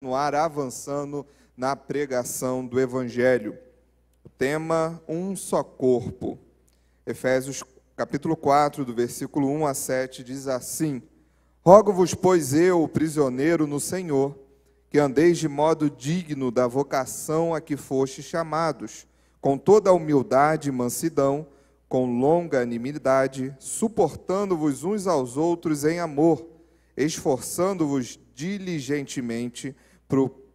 Continuar avançando na pregação do Evangelho. O tema, um só corpo. Efésios capítulo 4, do versículo 1 a 7, diz assim: Rogo-vos, pois eu, prisioneiro no Senhor, que andeis de modo digno da vocação a que fostes chamados, com toda a humildade e mansidão, com longanimidade, suportando-vos uns aos outros em amor, esforçando-vos diligentemente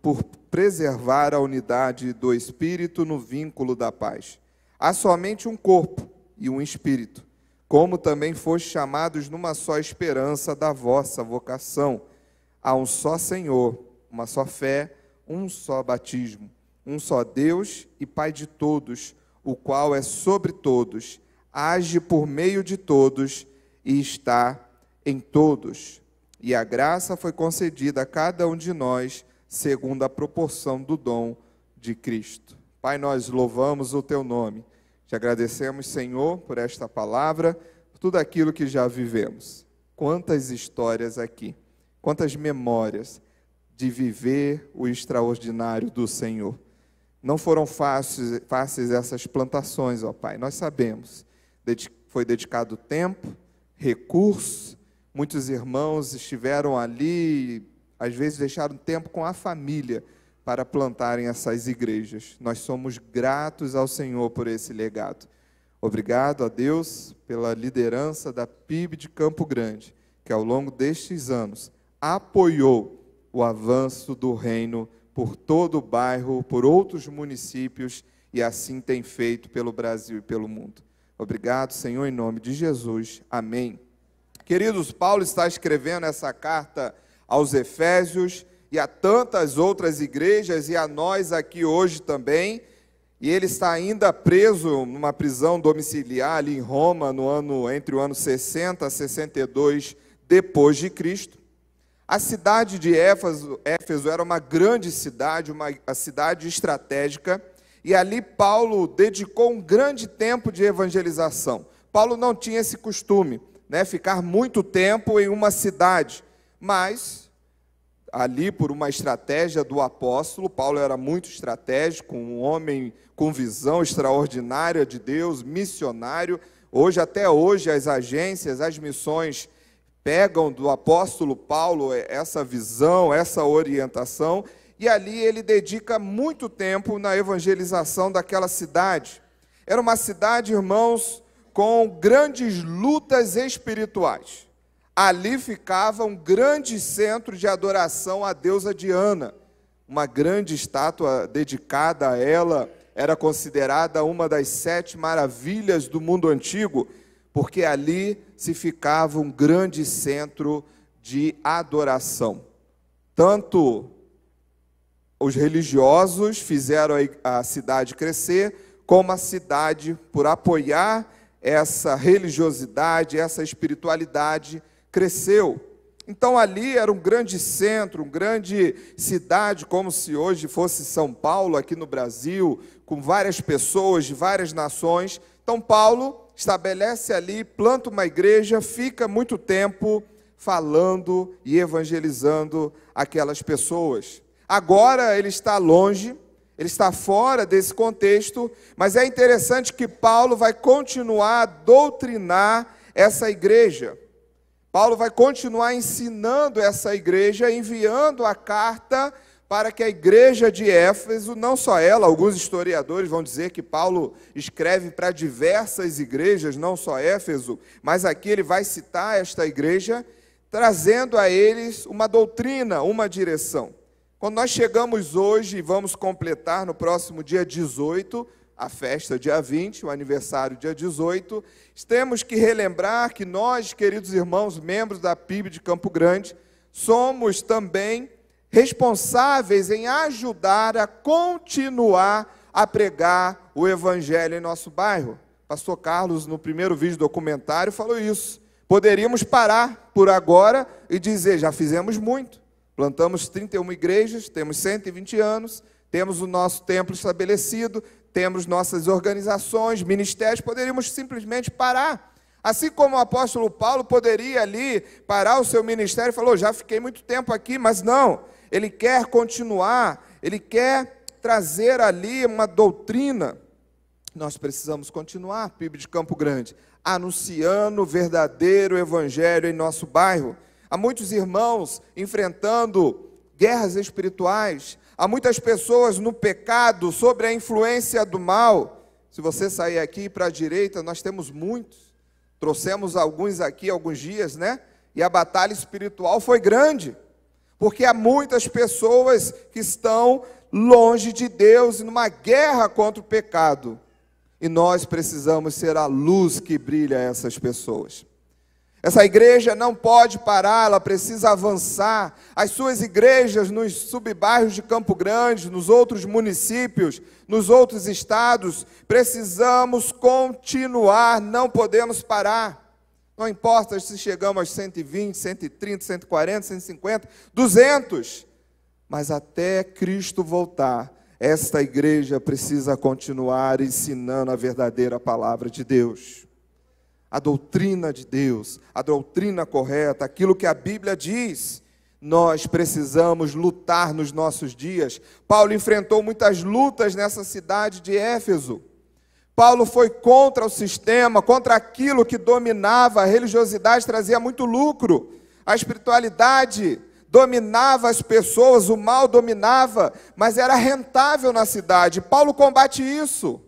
por preservar a unidade do Espírito no vínculo da paz. Há somente um corpo e um Espírito, como também fostes chamados numa só esperança da vossa vocação. Há um só Senhor, uma só fé, um só batismo, um só Deus e Pai de todos, o qual é sobre todos, age por meio de todos e está em todos. E a graça foi concedida a cada um de nós, segundo a proporção do dom de Cristo. Pai, nós louvamos o Teu nome. Te agradecemos, Senhor, por esta palavra, por tudo aquilo que já vivemos. Quantas histórias aqui, quantas memórias de viver o extraordinário do Senhor. Não foram fáceis essas plantações, ó Pai, nós sabemos. Foi dedicado tempo, recurso, muitos irmãos estiveram ali, às vezes deixaram tempo com a família para plantarem essas igrejas. Nós somos gratos ao Senhor por esse legado. Obrigado a Deus pela liderança da PIB de Campo Grande, que ao longo destes anos apoiou o avanço do reino por todo o bairro, por outros municípios, e assim tem feito pelo Brasil e pelo mundo. Obrigado, Senhor, em nome de Jesus. Amém. Queridos, Paulo está escrevendo essa carta aos Efésios e a tantas outras igrejas e a nós aqui hoje também, e ele está ainda preso numa prisão domiciliar ali em Roma entre o ano 60 a 62 depois de Cristo. A cidade de Éfeso era uma grande cidade, uma cidade estratégica, e ali Paulo dedicou um grande tempo de evangelização. Paulo não tinha esse costume, ficar muito tempo em uma cidade, mas ali por uma estratégia do apóstolo, Paulo era muito estratégico, um homem com visão extraordinária de Deus, missionário. Até hoje as agências, as missões pegam do apóstolo Paulo essa visão, essa orientação, e ali ele dedica muito tempo na evangelização daquela cidade. Era uma cidade, irmãos, com grandes lutas espirituais. Ali ficava um grande centro de adoração à deusa Diana. Uma grande estátua dedicada a ela era considerada uma das 7 maravilhas do mundo antigo, porque ali se ficava um grande centro de adoração. Tanto os religiosos fizeram a cidade crescer, como a cidade, por apoiar essa religiosidade, essa espiritualidade, cresceu. Então ali era um grande centro, uma grande cidade, como se hoje fosse São Paulo, aqui no Brasil, com várias pessoas de várias nações. Então Paulo estabelece ali, planta uma igreja, fica muito tempo falando e evangelizando aquelas pessoas. Agora ele está longe, ele está fora desse contexto, mas é interessante que Paulo vai continuar a doutrinar essa igreja. Paulo vai continuar ensinando essa igreja, enviando a carta para que a igreja de Éfeso, não só ela, alguns historiadores vão dizer que Paulo escreve para diversas igrejas, não só Éfeso, mas aqui ele vai citar esta igreja, trazendo a eles uma doutrina, uma direção. Quando nós chegamos hoje e vamos completar no próximo dia 18, a festa dia 20, o aniversário dia 18, temos que relembrar que nós, queridos irmãos, membros da PIB de Campo Grande, somos também responsáveis em ajudar a continuar a pregar o Evangelho em nosso bairro. Pastor Carlos, no primeiro vídeo documentário, falou isso. Poderíamos parar por agora e dizer, já fizemos muito. Plantamos 31 igrejas, temos 120 anos, temos o nosso templo estabelecido, temos nossas organizações, ministérios, poderíamos simplesmente parar. Assim como o apóstolo Paulo poderia ali parar o seu ministério e falou, já fiquei muito tempo aqui, mas não. ele quer continuar, ele quer trazer ali uma doutrina. Nós precisamos continuar, PIB de Campo Grande, anunciando o verdadeiro evangelho em nosso bairro. Há muitos irmãos enfrentando guerras espirituais, há muitas pessoas no pecado, sobre a influência do mal. Se você sair aqui para a direita, nós temos muitos. Trouxemos alguns aqui alguns dias, né? E a batalha espiritual foi grande, porque há muitas pessoas que estão longe de Deus e numa guerra contra o pecado. E nós precisamos ser a luz que brilha a essas pessoas. Essa igreja não pode parar, ela precisa avançar. As suas igrejas nos subbairros de Campo Grande, nos outros municípios, nos outros estados, precisamos continuar, não podemos parar. Não importa se chegamos aos 120, 130, 140, 150, 200, mas até Cristo voltar, esta igreja precisa continuar ensinando a verdadeira palavra de Deus. A doutrina de Deus, a doutrina correta, aquilo que a Bíblia diz. Nós precisamos lutar nos nossos dias. Paulo enfrentou muitas lutas nessa cidade de Éfeso. Paulo foi contra o sistema, contra aquilo que dominava. A religiosidade trazia muito lucro. A espiritualidade dominava as pessoas, o mal dominava, mas era rentável na cidade. Paulo combate isso.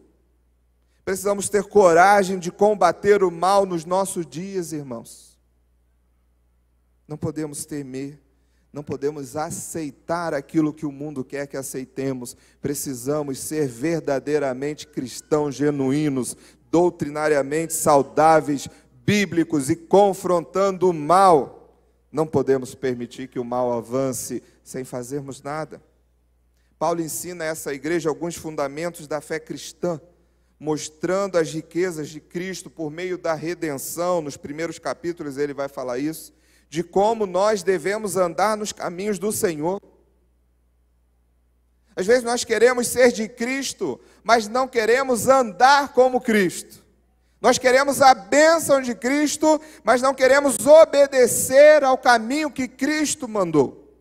Precisamos ter coragem de combater o mal nos nossos dias, irmãos. Não podemos temer, não podemos aceitar aquilo que o mundo quer que aceitemos. Precisamos ser verdadeiramente cristãos genuínos, doutrinariamente saudáveis, bíblicos e confrontando o mal. Não podemos permitir que o mal avance sem fazermos nada. Paulo ensina a essa igreja alguns fundamentos da fé cristã, mostrando as riquezas de Cristo por meio da redenção. Nos primeiros capítulos ele vai falar isso, de como nós devemos andar nos caminhos do Senhor. Às vezes nós queremos ser de Cristo, mas não queremos andar como Cristo. Nós queremos a bênção de Cristo, mas não queremos obedecer ao caminho que Cristo mandou.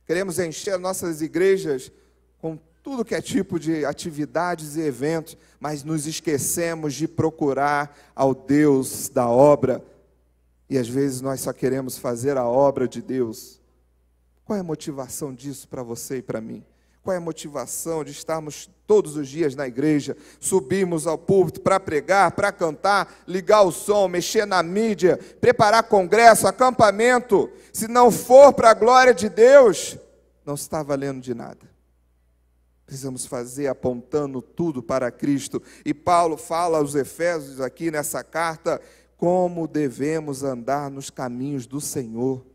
Queremos encher nossas igrejas com tudo que é tipo de atividades e eventos, mas nos esquecemos de procurar ao Deus da obra. E às vezes nós só queremos fazer a obra de Deus. Qual é a motivação disso para você e para mim? Qual é a motivação de estarmos todos os dias na igreja, subirmos ao púlpito para pregar, para cantar, ligar o som, mexer na mídia, preparar congresso, acampamento? Se não for para a glória de Deus, não está valendo de nada. Precisamos fazer apontando tudo para Cristo. E Paulo fala aos Efésios aqui nessa carta, como devemos andar nos caminhos do Senhor.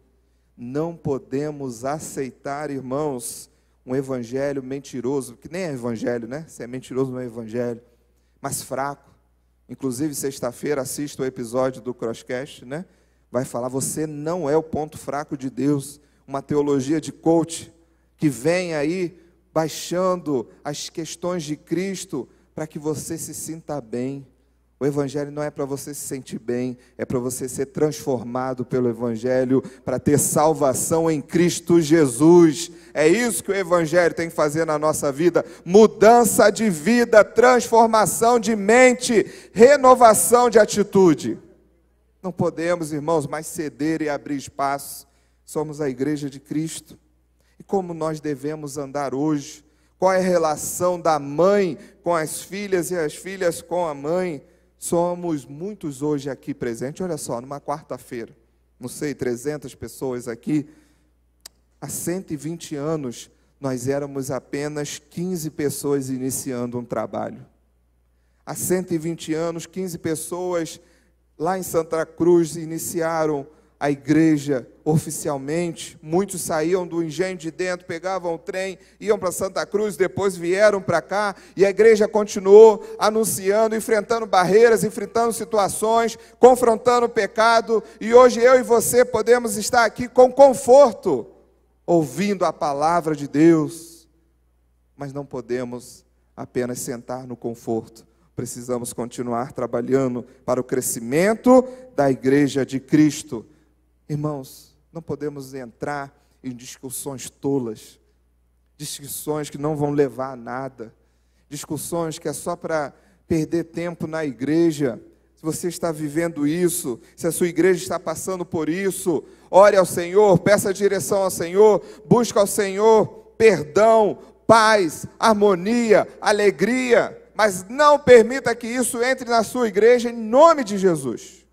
Não podemos aceitar, irmãos, um evangelho mentiroso, que nem é evangelho, né? Se é mentiroso não é evangelho, mas fraco. Inclusive, sexta-feira, assista o episódio do Crosscast, né? Vai falar, você não é o ponto fraco de Deus. Uma teologia de coach, que vem aí baixando as questões de Cristo, para que você se sinta bem. O evangelho não é para você se sentir bem, é para você ser transformado pelo evangelho, para ter salvação em Cristo Jesus. É isso que o evangelho tem que fazer na nossa vida: mudança de vida, transformação de mente, renovação de atitude. Não podemos, irmãos, mais ceder e abrir espaço. Somos a igreja de Cristo. E como nós devemos andar hoje? Qual é a relação da mãe com as filhas e as filhas com a mãe? Somos muitos hoje aqui presentes. Olha só, numa quarta-feira, não sei, 300 pessoas aqui. Há 120 anos, nós éramos apenas 15 pessoas iniciando um trabalho. Há 120 anos, 15 pessoas lá em Santa Cruz iniciaram a igreja oficialmente. Muitos saíam do engenho de dentro, pegavam o trem, iam para Santa Cruz, depois vieram para cá, e a igreja continuou anunciando, enfrentando barreiras, enfrentando situações, confrontando o pecado, e hoje eu e você podemos estar aqui com conforto, ouvindo a palavra de Deus, mas não podemos apenas sentar no conforto. Precisamos continuar trabalhando para o crescimento da igreja de Cristo. Irmãos, não podemos entrar em discussões tolas, discussões que não vão levar a nada, discussões que é só para perder tempo na igreja. Se você está vivendo isso, se a sua igreja está passando por isso, ore ao Senhor, peça direção ao Senhor, busque ao Senhor perdão, paz, harmonia, alegria, mas não permita que isso entre na sua igreja em nome de Jesus.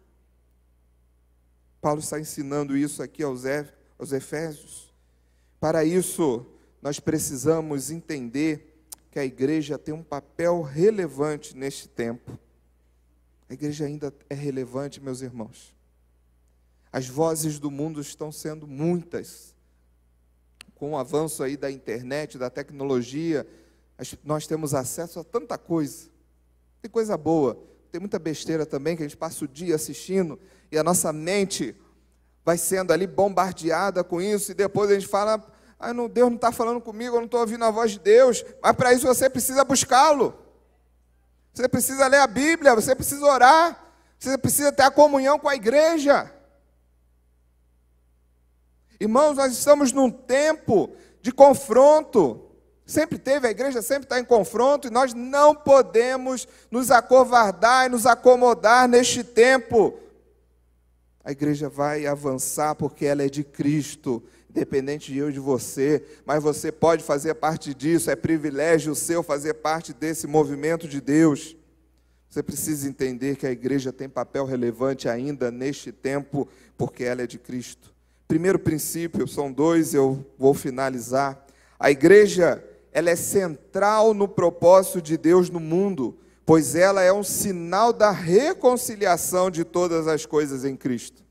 Paulo está ensinando isso aqui aos Efésios. Para isso, nós precisamos entender que a igreja tem um papel relevante neste tempo. A igreja ainda é relevante, meus irmãos. As vozes do mundo estão sendo muitas. Com o avanço aí da internet, da tecnologia, nós temos acesso a tanta coisa. Tem coisa boa, tem muita besteira também, que a gente passa o dia assistindo, e a nossa mente vai sendo ali bombardeada com isso, e depois a gente fala, Deus não está falando comigo, eu não estou ouvindo a voz de Deus. Mas para isso você precisa buscá-lo. Você precisa ler a Bíblia, você precisa orar, você precisa ter a comunhão com a igreja. Irmãos, nós estamos num tempo de confronto. Sempre teve, a igreja sempre está em confronto, e nós não podemos nos acovardar e nos acomodar neste tempo. A igreja vai avançar porque ela é de Cristo, independente de eu e de você, mas você pode fazer parte disso, é privilégio seu fazer parte desse movimento de Deus. Você precisa entender que a igreja tem papel relevante ainda neste tempo, porque ela é de Cristo. Primeiro princípio, são dois, eu vou finalizar. A igreja, ela é central no propósito de Deus no mundo, pois ela é um sinal da reconciliação de todas as coisas em Cristo.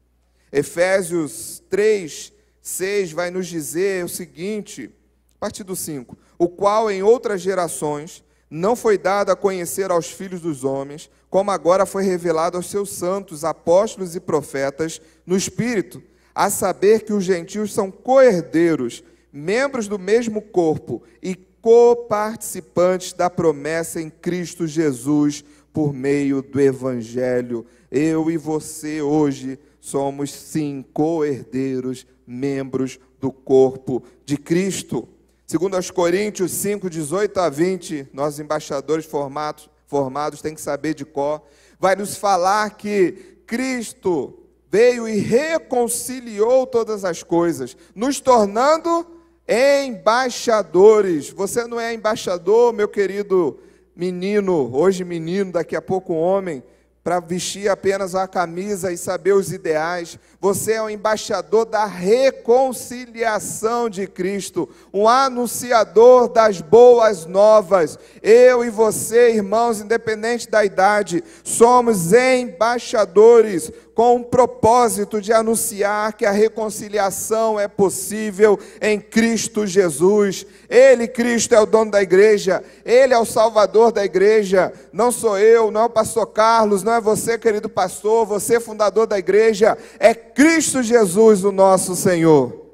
Efésios 3:6 vai nos dizer o seguinte, a partir do 5, o qual em outras gerações não foi dado a conhecer aos filhos dos homens, como agora foi revelado aos seus santos, apóstolos e profetas, no Espírito, a saber que os gentios são co-herdeiros, membros do mesmo corpo e coparticipantes da promessa em Cristo Jesus, por meio do Evangelho. Eu e você hoje somos sim co-herdeiros, membros do corpo de Cristo. Segundo aos Coríntios 5:18-20, nós embaixadores formados têm que saber de cor, vai nos falar que Cristo veio e reconciliou todas as coisas, nos tornando embaixadores. Você não é embaixador, meu querido menino, hoje menino, daqui a pouco homem, para vestir apenas uma camisa e saber os ideais. Você é um embaixador da reconciliação de Cristo, um anunciador das boas novas. Eu e você, irmãos, independente da idade, somos embaixadores com o propósito de anunciar que a reconciliação é possível em Cristo Jesus. Ele, Cristo, é o dono da igreja, Ele é o salvador da igreja, não sou eu, não é o pastor Carlos, não é você, querido pastor, você fundador da igreja, é Cristo Jesus, o nosso Senhor.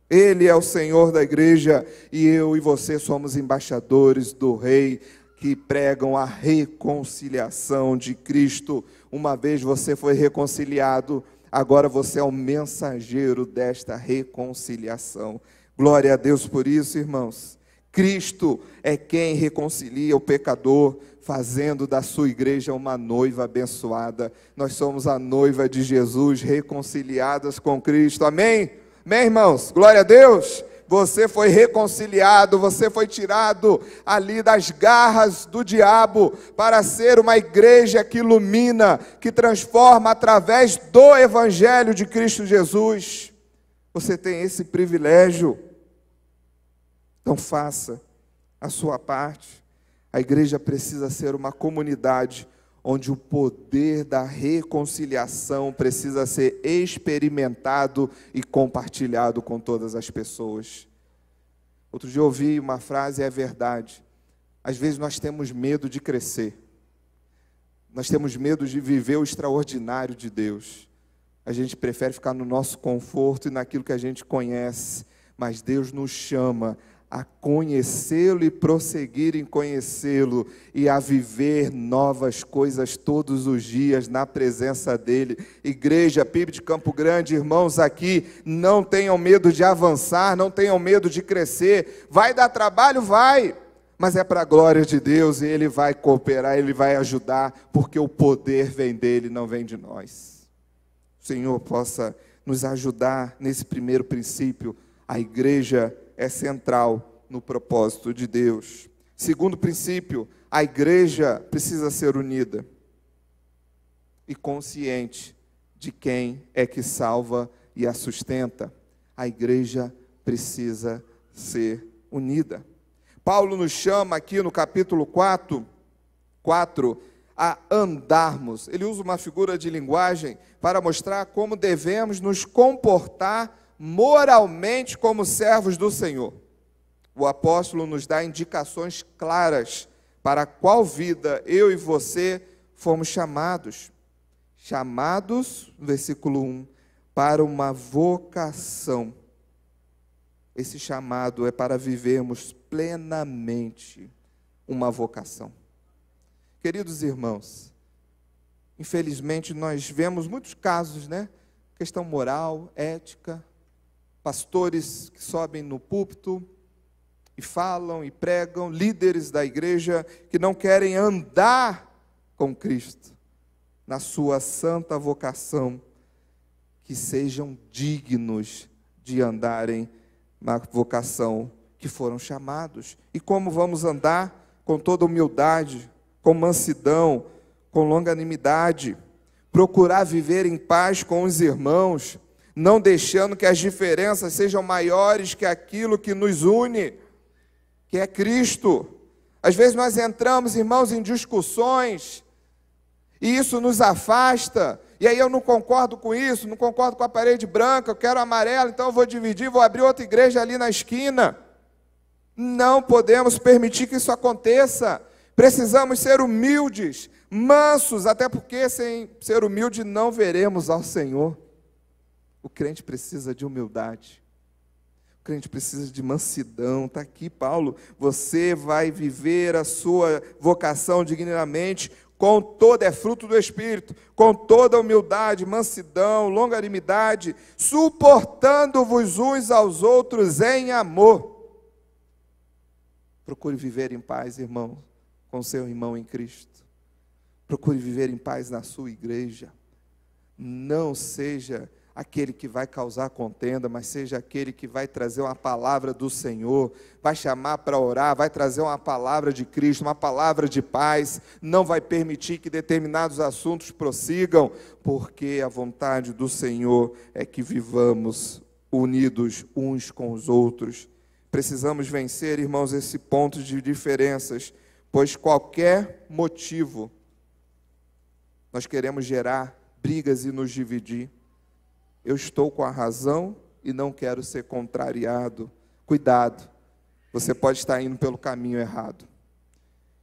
Ele é o Senhor da igreja, e eu e você somos embaixadores do Rei, que pregam a reconciliação de Cristo. Uma vez você foi reconciliado, agora você é o mensageiro desta reconciliação. Glória a Deus por isso, irmãos. Cristo é quem reconcilia o pecador, fazendo da sua igreja uma noiva abençoada. Nós somos a noiva de Jesus, reconciliadas com Cristo. Amém? Amém, irmãos? Glória a Deus. Você foi reconciliado, você foi tirado ali das garras do diabo para ser uma igreja que ilumina, que transforma através do Evangelho de Cristo Jesus. Você tem esse privilégio. Então faça a sua parte. A igreja precisa ser uma comunidade onde o poder da reconciliação precisa ser experimentado e compartilhado com todas as pessoas. Outro dia eu ouvi uma frase, é verdade. Às vezes nós temos medo de crescer. Nós temos medo de viver o extraordinário de Deus. A gente prefere ficar no nosso conforto e naquilo que a gente conhece. Mas Deus nos chama a conhecê-lo e prosseguir em conhecê-lo e a viver novas coisas todos os dias na presença dele. Igreja PIB de Campo Grande, irmãos aqui, não tenham medo de avançar, não tenham medo de crescer. Vai dar trabalho? Vai, mas é para a glória de Deus e ele vai cooperar, ele vai ajudar, porque o poder vem dele, não vem de nós. O Senhor possa nos ajudar nesse primeiro princípio. A igreja é central no propósito de Deus. Segundo princípio, a igreja precisa ser unida e consciente de quem é que salva e a sustenta. A igreja precisa ser unida. Paulo nos chama aqui no capítulo 4 a andarmos. Ele usa uma figura de linguagem para mostrar como devemos nos comportar moralmente como servos do Senhor. O apóstolo nos dá indicações claras para qual vida eu e você fomos chamados. Chamados, versículo 1, para uma vocação. Esse chamado é para vivermos plenamente uma vocação. Queridos irmãos, infelizmente nós vemos muitos casos, né? Questão moral, ética, pastores que sobem no púlpito e falam e pregam, líderes da igreja que não querem andar com Cristo na sua santa vocação, que sejam dignos de andarem na vocação que foram chamados. E como vamos andar? Com toda humildade, com mansidão, com longanimidade, procurar viver em paz com os irmãos, não deixando que as diferenças sejam maiores que aquilo que nos une, que é Cristo. Às vezes nós entramos, irmãos, em discussões, e isso nos afasta, e aí eu não concordo com isso, não concordo com a parede branca, eu quero amarelo, então eu vou dividir, vou abrir outra igreja ali na esquina. Não podemos permitir que isso aconteça. Precisamos ser humildes, mansos, até porque sem ser humilde não veremos ao Senhor. O crente precisa de humildade. O crente precisa de mansidão. Está aqui, Paulo. Você vai viver a sua vocação dignamente, com toda, é fruto do Espírito, com toda humildade, mansidão, longanimidade, suportando-vos uns aos outros em amor. Procure viver em paz, irmão, com seu irmão em Cristo. Procure viver em paz na sua igreja. Não seja aquele que vai causar contenda, mas seja aquele que vai trazer uma palavra do Senhor, vai chamar para orar, vai trazer uma palavra de Cristo, uma palavra de paz, não vai permitir que determinados assuntos prossigam, porque a vontade do Senhor é que vivamos unidos uns com os outros. Precisamos vencer, irmãos, esse ponto de diferenças, pois qualquer motivo nós queremos gerar brigas e nos dividir. Eu estou com a razão e não quero ser contrariado. Cuidado, você pode estar indo pelo caminho errado.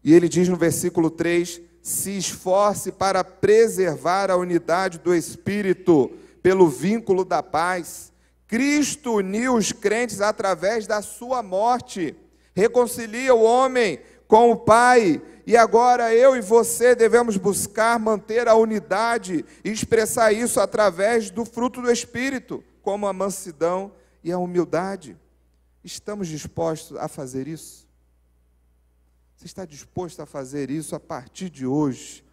E ele diz no versículo 3, se esforce para preservar a unidade do Espírito pelo vínculo da paz. Cristo uniu os crentes através da sua morte, reconcilia o homem com o Pai, e agora eu e você devemos buscar manter a unidade e expressar isso através do fruto do Espírito, como a mansidão e a humildade. Estamos dispostos a fazer isso? Você está disposto a fazer isso a partir de hoje?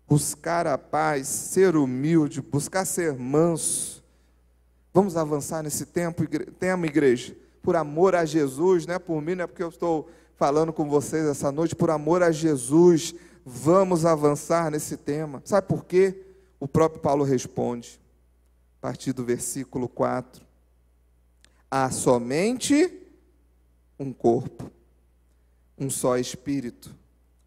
Buscar a paz, ser humilde, buscar ser manso. Vamos avançar nesse tema, igreja, por amor a Jesus, não é por mim, não é porque eu estou falando com vocês essa noite, por amor a Jesus, vamos avançar nesse tema. Sabe por quê? O próprio Paulo responde, a partir do versículo 4. Há somente um corpo, um só Espírito,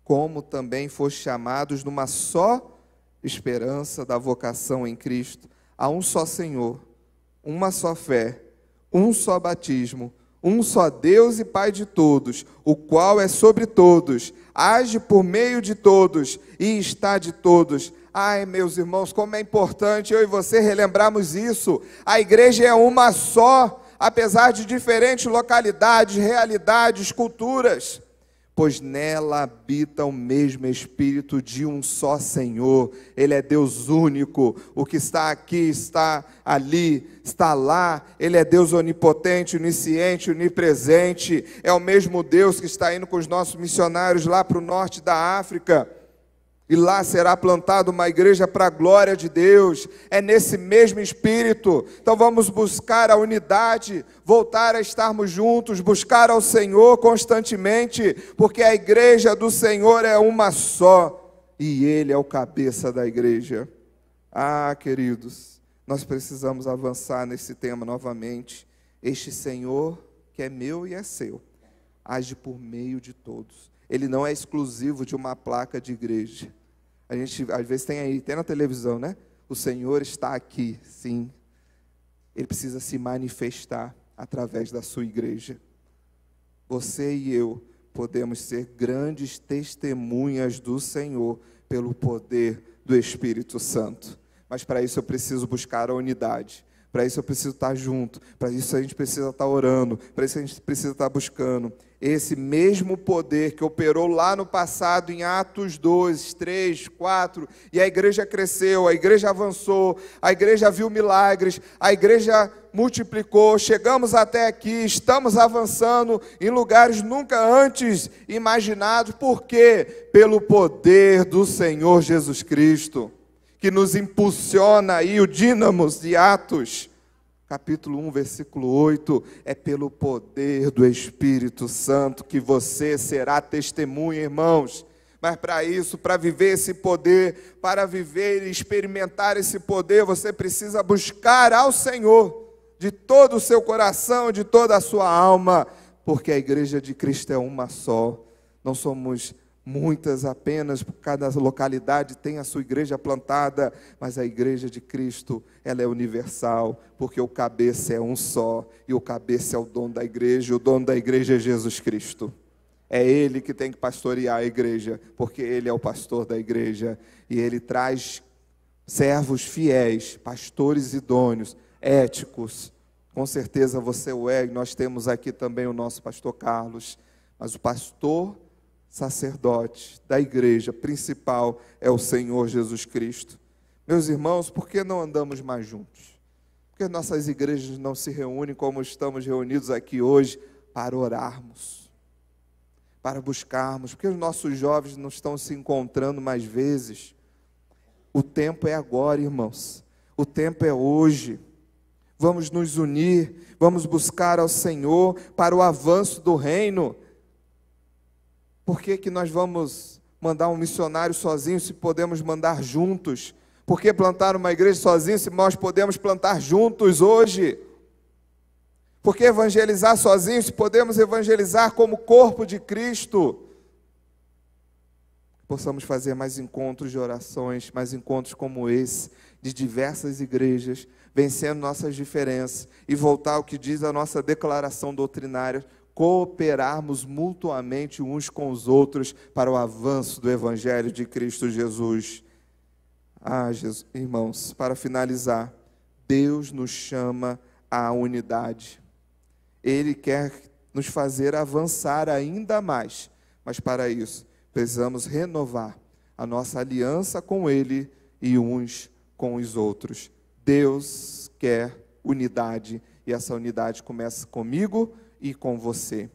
como também foste chamados numa só esperança da vocação em Cristo. Há um só Senhor, uma só fé, um só batismo, um só Deus e Pai de todos, o qual é sobre todos, age por meio de todos e está de todos. Ai, meus irmãos, como é importante eu e você relembrarmos isso. A igreja é uma só, apesar de diferentes localidades, realidades, culturas, pois nela habita o mesmo Espírito de um só Senhor. Ele é Deus único, o que está aqui, está ali, está lá. Ele é Deus onipotente, onisciente, onipresente. É o mesmo Deus que está indo com os nossos missionários lá para o norte da África. E lá será plantada uma igreja para a glória de Deus. É nesse mesmo Espírito. Então vamos buscar a unidade, voltar a estarmos juntos, buscar ao Senhor constantemente, porque a igreja do Senhor é uma só, e Ele é o cabeça da igreja. Ah, queridos, nós precisamos avançar nesse tema novamente. Este Senhor, que é meu e é seu, age por meio de todos. Ele não é exclusivo de uma placa de igreja. A gente, às vezes, tem na televisão, né? O Senhor está aqui, sim. Ele precisa se manifestar através da sua igreja. Você e eu podemos ser grandes testemunhas do Senhor pelo poder do Espírito Santo. Mas para isso eu preciso buscar a unidade. Para isso eu preciso estar junto. Para isso a gente precisa estar orando. Para isso a gente precisa estar buscando esse mesmo poder que operou lá no passado em Atos 2, 3, 4, e a igreja cresceu, a igreja avançou, a igreja viu milagres, a igreja multiplicou, chegamos até aqui, estamos avançando em lugares nunca antes imaginados. Por quê? Pelo poder do Senhor Jesus Cristo, que nos impulsiona aí, o dínamos de Atos, capítulo 1, versículo 8, é pelo poder do Espírito Santo que você será testemunha, irmãos. Mas para isso, para viver esse poder, para viver e experimentar esse poder, você precisa buscar ao Senhor de todo o seu coração, de toda a sua alma, porque a igreja de Cristo é uma só. Não somos muitas apenas, cada localidade tem a sua igreja plantada, mas a igreja de Cristo, ela é universal, porque o cabeça é um só, e o cabeça é o dono da igreja, o dono da igreja é Jesus Cristo. É Ele que tem que pastorear a igreja, porque Ele é o pastor da igreja, e Ele traz servos fiéis, pastores idôneos, éticos. Com certeza você o é, e nós temos aqui também o nosso pastor Carlos, mas o pastor sacerdote da igreja principal é o Senhor Jesus Cristo. Meus irmãos, por que não andamos mais juntos? Por que nossas igrejas não se reúnem como estamos reunidos aqui hoje para orarmos, para buscarmos? Por que os nossos jovens não estão se encontrando mais vezes? O tempo é agora, irmãos. O tempo é hoje. Vamos nos unir, vamos buscar ao Senhor para o avanço do reino. Por que nós vamos mandar um missionário sozinho se podemos mandar juntos? Por que plantar uma igreja sozinho se nós podemos plantar juntos hoje? Por que evangelizar sozinho se podemos evangelizar como corpo de Cristo? Possamos fazer mais encontros de orações, mais encontros como esse, de diversas igrejas, vencendo nossas diferenças e voltar ao que diz a nossa declaração doutrinária, cooperarmos mutuamente uns com os outros para o avanço do Evangelho de Cristo Jesus. Jesus, irmãos, para finalizar, Deus nos chama à unidade. Ele quer nos fazer avançar ainda mais, mas para isso precisamos renovar a nossa aliança com Ele e uns com os outros. Deus quer unidade, e essa unidade começa comigo e com você.